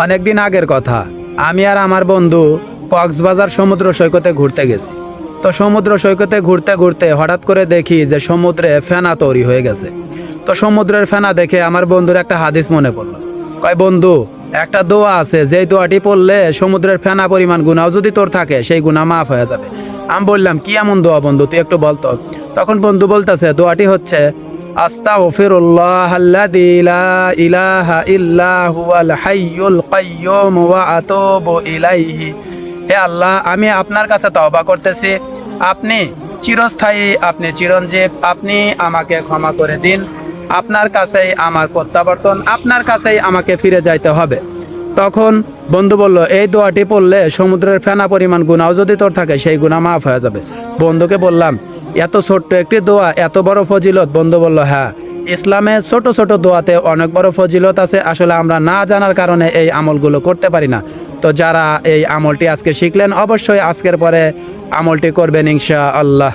অনেকদিন আগের কথা, আমি আর আমার বন্ধু কক্সবাজার সমুদ্র সৈকতে ঘুরতে গেছি। তো সমুদ্র সৈকতে ঘুরতে ঘুরতে হঠাৎ করে দেখি যে সমুদ্রে ফেনা তৈরি হয়ে গেছে। তো সমুদ্রের ফেনা দেখে আমার বন্ধুর একটা হাদিস মনে পড়লো। কয়, বন্ধু, একটা দোয়া আছে, যেই দোয়াটি পড়লে সমুদ্রের ফেনা পরিমাণ গুনাহ যদি তোর থাকে সেই গুনাহ মাফ হয়ে যাবে। আমি বললাম, কি এমন দোয়া বন্ধু, তুই একটু বলতো। তখন বন্ধু বলতেছে, দোয়াটি হচ্ছে আস্তাগফিরুল্লাহাল্লাযী লা ইলাহা ইল্লা হুয়াল হাইয়ুল কাইয়্যুম ওয়া আতুবু ইলাইহি। হে আল্লাহ, আমি আপনার কাছে তওবা করতেছি, আপনি চিরস্থায়ী, আপনি চিরঞ্জীব, আপনি আমাকে ক্ষমা করে দিন, আপনার কাছেই আমার প্রত্যাবর্তন, আপনার কাছেই আমাকে ফিরে যাইতে হবে। তখন বন্ধু বলল, এই দোয়াটি পড়লে সমুদ্রের ফেনা পরিমাণ গুনাহ যদি তোর থাকে সেই গুনাহ মাফ হয়ে যাবে। বন্ধুকে বললাম, এত ছোট্ট একটি দোয়া, এত বড় ফজিলত? বন্ধু বলল, হ্যাঁ, ইসলামে ছোট ছোট দোয়াতে অনেক বড় ফজিলত আছে। আসলে আমরা না জানার কারণে এই আমলগুলো করতে পারি না। তো যারা এই আমলটি আজকে শিখলেন, অবশ্যই আজকের পরে আমলটি করবেন ইনশাআল্লাহ।